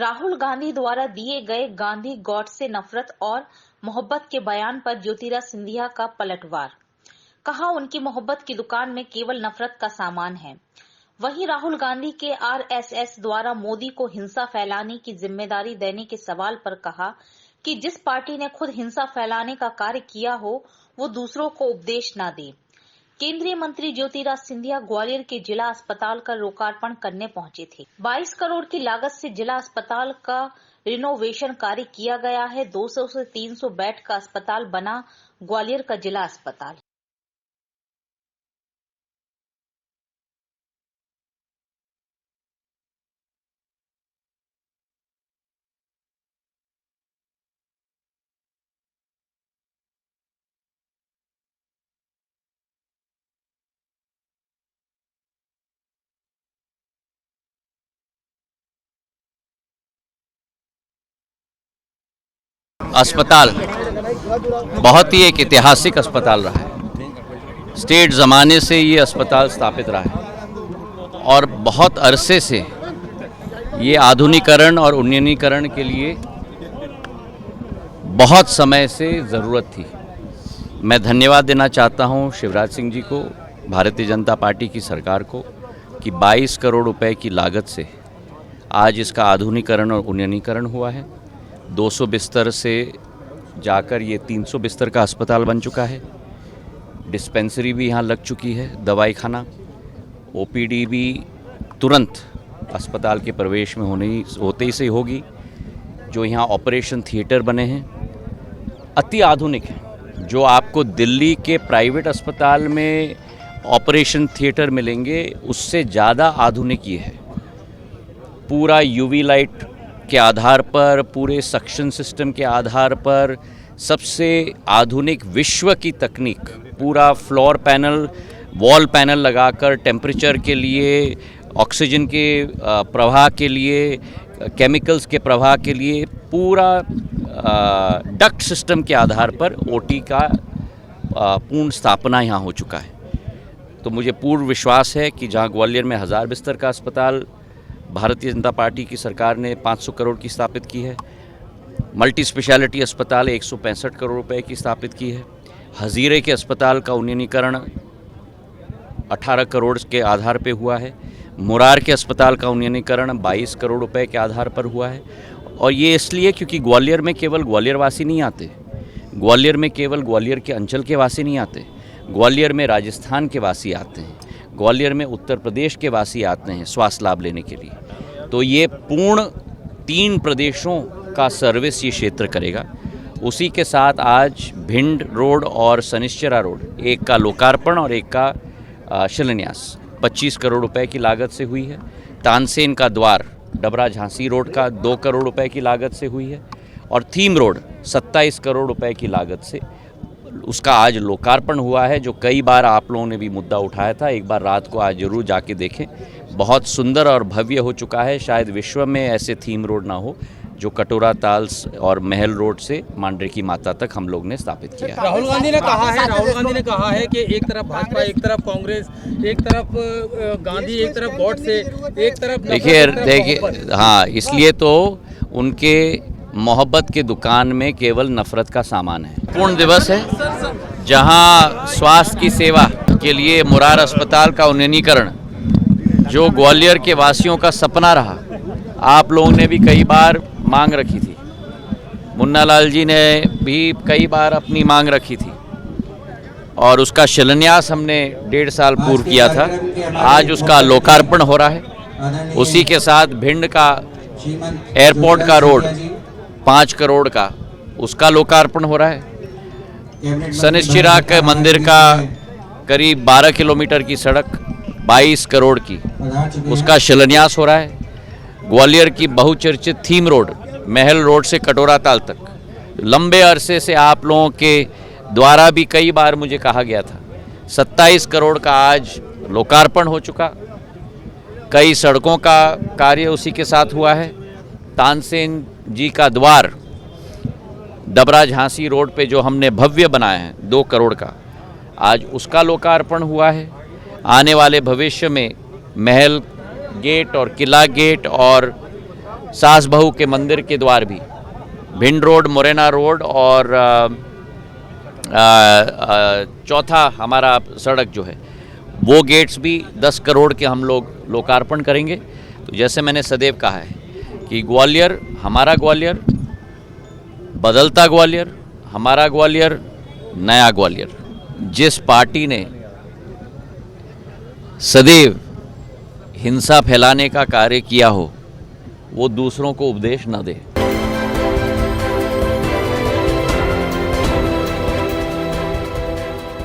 राहुल गांधी द्वारा दिए गए गांधी गॉड से नफरत और मोहब्बत के बयान पर ज्योतिरादित्य सिंधिया का पलटवार। कहा, उनकी मोहब्बत की दुकान में केवल नफरत का सामान है। वहीं राहुल गांधी के आरएसएस द्वारा मोदी को हिंसा फैलाने की जिम्मेदारी देने के सवाल पर कहा कि जिस पार्टी ने खुद हिंसा फैलाने का कार्य किया हो वो दूसरों को उपदेश न दे। केंद्रीय मंत्री ज्योतिरादित्य सिंधिया ग्वालियर के जिला अस्पताल का लोकार्पण करने पहुंचे थे। 22 करोड़ की लागत से जिला अस्पताल का रिनोवेशन कार्य किया गया है। 200 से 300 बेड का अस्पताल बना ग्वालियर का जिला अस्पताल। अस्पताल बहुत ही एक ऐतिहासिक अस्पताल रहा है। स्टेट ज़माने से ये अस्पताल स्थापित रहा है और बहुत अरसे से ये आधुनिकीकरण और उन्नयनीकरण के लिए बहुत समय से ज़रूरत थी। मैं धन्यवाद देना चाहता हूँ शिवराज सिंह जी को, भारतीय जनता पार्टी की सरकार को कि 22 करोड़ रुपए की लागत से आज इसका आधुनिकीकरण और उन्नयनीकरण हुआ है। 200 बिस्तर से जाकर ये 300 बिस्तर का अस्पताल बन चुका है। डिस्पेंसरी भी यहाँ लग चुकी है, दवाई खाना, ओपीडी भी तुरंत अस्पताल के प्रवेश में होते ही से होगी। जो यहाँ ऑपरेशन थिएटर बने हैं अति आधुनिक हैं। जो आपको दिल्ली के प्राइवेट अस्पताल में ऑपरेशन थिएटर मिलेंगे उससे ज़्यादा आधुनिक ये है। पूरा यूवी लाइट के आधार पर, पूरे सक्शन सिस्टम के आधार पर सबसे आधुनिक विश्व की तकनीक, पूरा फ्लोर पैनल, वॉल पैनल लगाकर टेम्परेचर के लिए, ऑक्सीजन के प्रवाह के लिए, केमिकल्स के प्रवाह के लिए पूरा डक्ट सिस्टम के आधार पर ओटी का पूर्ण स्थापना यहाँ हो चुका है। तो मुझे पूर्ण विश्वास है कि जहाँ ग्वालियर में 1000 बिस्तर का अस्पताल भारतीय जनता पार्टी की सरकार ने 500 करोड़ की स्थापित की है, मल्टी स्पेशलिटी अस्पताल 165 करोड़ रुपए की स्थापित की है, हजीरे के अस्पताल का उन्नयनीकरण 18 करोड़ के आधार पे हुआ है, मुरार के अस्पताल का उन्नयनीकरण 22 करोड़ रुपए के आधार पर हुआ है। और ये इसलिए क्योंकि ग्वालियर में केवल ग्वालियर वासी नहीं आते, ग्वालियर में केवल ग्वालियर के अंचल के वासी नहीं आते, ग्वालियर में राजस्थान के वासी आते हैं, ग्वालियर में उत्तर प्रदेश के वासी आते हैं स्वास्थ्य लाभ लेने के लिए। तो ये पूर्ण 3 प्रदेशों का सर्विस ये क्षेत्र करेगा। उसी के साथ आज भिंड रोड और सनिश्चरा रोड, एक का लोकार्पण और एक का शिलान्यास 25 करोड़ रुपए की लागत से हुई है। तानसेन का द्वार डबरा झांसी रोड का 2 करोड़ रुपए की लागत से हुई है और थीम रोड 27 करोड़ रुपए की लागत से उसका आज लोकार्पण हुआ है। जो कई बार आप लोगों ने भी मुद्दा उठाया था, एक बार रात को आज जरूर जाके देखें। बहुत सुंदर और भव्य हो चुका है। शायद विश्व में ऐसे थीम रोड ना हो जो कटोरा ताल्स और महल रोड से मांडरे की माता तक हम लोग ने स्थापित किया है। राहुल गांधी ने कहा है कि एक तरफ भाजपा, एक तरफ कांग्रेस, एक तरफ गांधी, एक तरफ गॉड से, एक तरफ देखिए हाँ, इसलिए तो उनके मोहब्बत के दुकान में केवल नफरत का सामान है। पूर्ण दिवस है जहां स्वास्थ्य की सेवा के लिए मुरार अस्पताल का उन्नयनीकरण, जो ग्वालियर के वासियों का सपना रहा, आप लोगों ने भी कई बार मांग रखी थी, मुन्ना लाल जी ने भी कई बार अपनी मांग रखी थी और उसका शिलान्यास हमने 1.5 साल पूर्व किया था। आज उसका लोकार्पण हो रहा है। उसी के साथ भिंड का एयरपोर्ट का रोड 5 करोड़ का, उसका लोकार्पण हो रहा है। सनिश्चिरा के मंदिर का करीब 12 किलोमीटर की सड़क 22 करोड़ की, उसका शिलान्यास हो रहा है। ग्वालियर की बहुचर्चित थीम रोड, महल रोड से कटोरा ताल तक, लंबे अरसे से आप लोगों के द्वारा भी कई बार मुझे कहा गया था, 27 करोड़ का आज लोकार्पण हो चुका। कई सड़कों का कार्य उसी के साथ हुआ है। तानसेन जी का द्वार डबरा झांसी रोड पे जो हमने भव्य बनाया है 2 करोड़ का, आज उसका लोकार्पण हुआ है। आने वाले भविष्य में महल गेट और किला गेट और सास बहू के मंदिर के द्वार भी, भिंड रोड, मुरैना रोड और चौथा हमारा सड़क जो है वो गेट्स भी 10 करोड़ के हम लोग लोकार्पण करेंगे। तो जैसे मैंने सदैव कहा है कि ग्वालियर हमारा ग्वालियर, बदलता ग्वालियर हमारा ग्वालियर, नया ग्वालियर। जिस पार्टी ने सदैव हिंसा फैलाने का कार्य किया हो वो दूसरों को उपदेश न दे।